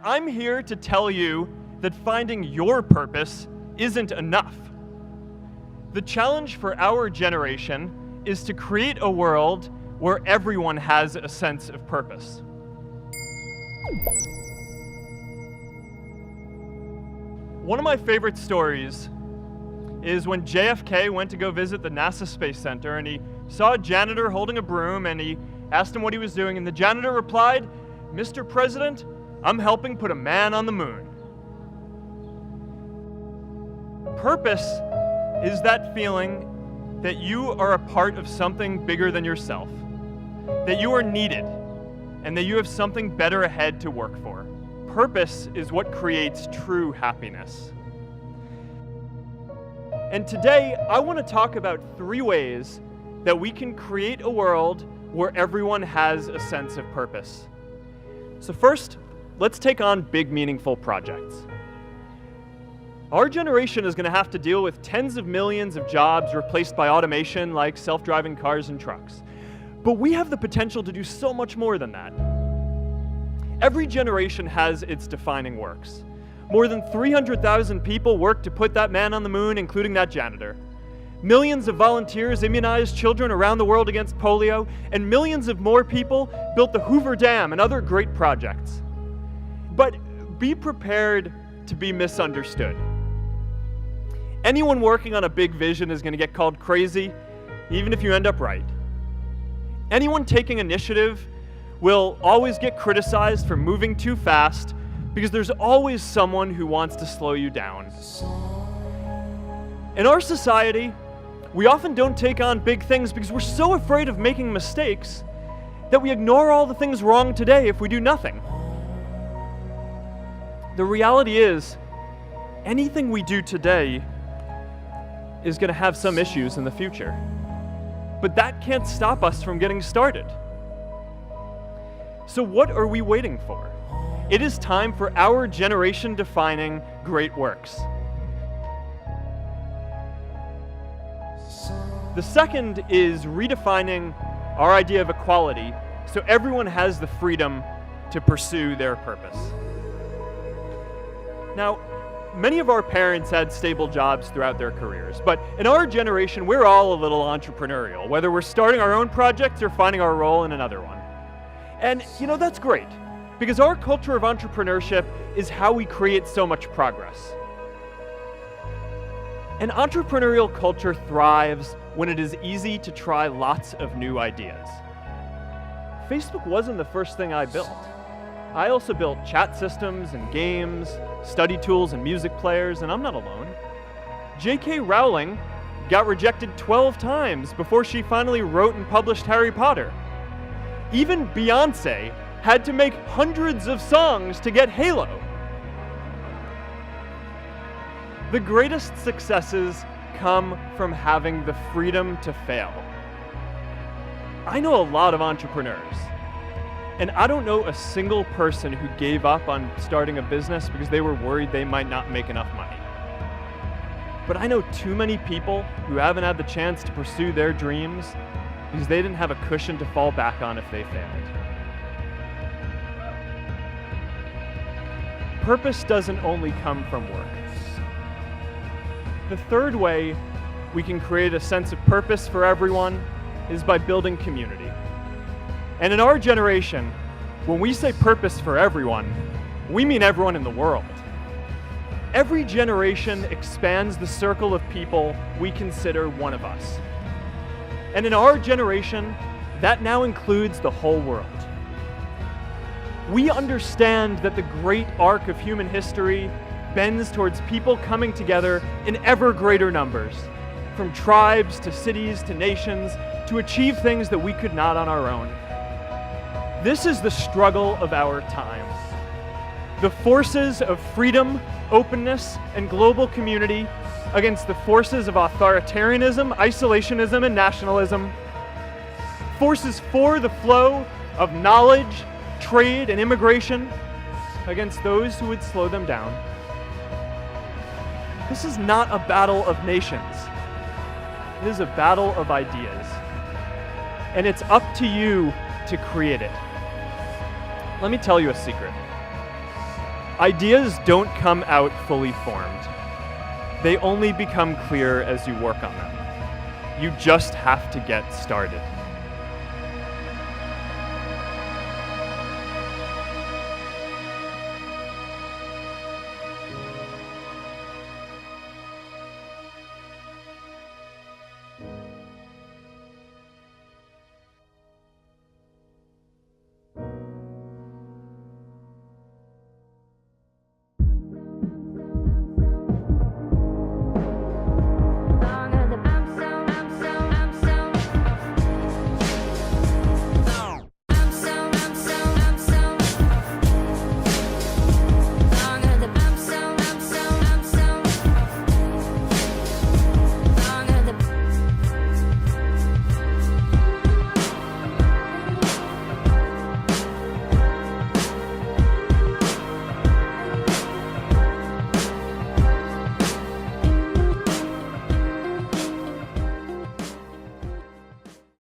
I'm here to tell you that finding your purpose isn't enough. The challenge for our generation is to create a world where everyone has a sense of purpose. One of my favorite stories is when JFK went to go visit the NASA Space Center, and he saw a janitor holding a broom, and he asked him what he was doing, and the janitor replied, "Mr. President, I'm helping put a man on the moon." Purpose is that feeling that you are a part of something bigger than yourself, that you are needed, and that you have something better ahead to work for. Purpose is what creates true happiness. And today, I want to talk about 3 ways that we can create a world where everyone has a sense of purpose. So first, let's take on big, meaningful projects. Our generation is going to have to deal with tens of millions of jobs replaced by automation like self-driving cars and trucks. But we have the potential to do so much more than that. Every generation has its defining works. More than 300,000 people worked to put that man on the moon, including that janitor. Millions of volunteers immunized children around the world against polio, and millions of more people built the Hoover Dam and other great projects. But be prepared to be misunderstood. Anyone working on a big vision is going to get called crazy, even if you end up right. Anyone taking initiative will always get criticized for moving too fast, because there's always someone who wants to slow you down. In our society, we often don't take on big things because we're so afraid of making mistakes that we ignore all the things wrong today if we do nothing. The reality is, anything we do today is going to have some issues in the future. But that can't stop us from getting started. So what are we waiting for? It is time for our generation-defining great works. The second is redefining our idea of equality so everyone has the freedom to pursue their purpose. Now, many of our parents had stable jobs throughout their careers, but in our generation, we're all a little entrepreneurial, whether we're starting our own projects or finding our role in another one. And, that's great, because our culture of entrepreneurship is how we create so much progress. An entrepreneurial culture thrives when it is easy to try lots of new ideas. Facebook wasn't the first thing I built. I also built chat systems and games, study tools and music players, and I'm not alone. J.K. Rowling got rejected 12 times before she finally wrote and published Harry Potter. Even Beyoncé had to make hundreds of songs to get Halo. The greatest successes come from having the freedom to fail. I know a lot of entrepreneurs, and I don't know a single person who gave up on starting a business because they were worried they might not make enough money. But I know too many people who haven't had the chance to pursue their dreams because they didn't have a cushion to fall back on if they failed. Purpose doesn't only come from work. The third way we can create a sense of purpose for everyone is by building community. And in our generation, when we say purpose for everyone, we mean everyone in the world. Every generation expands the circle of people we consider one of us. And in our generation, that now includes the whole world. We understand that the great arc of human history bends towards people coming together in ever greater numbers, from tribes to cities to nations, to achieve things that we could not on our own. This is the struggle of our time. The forces of freedom, openness, and global community against the forces of authoritarianism, isolationism, and nationalism. Forces for the flow of knowledge, trade, and immigration against those who would slow them down. This is not a battle of nations. It is a battle of ideas. And it's up to you to create it. Let me tell you a secret. Ideas don't come out fully formed. They only become clear as you work on them. You just have to get started.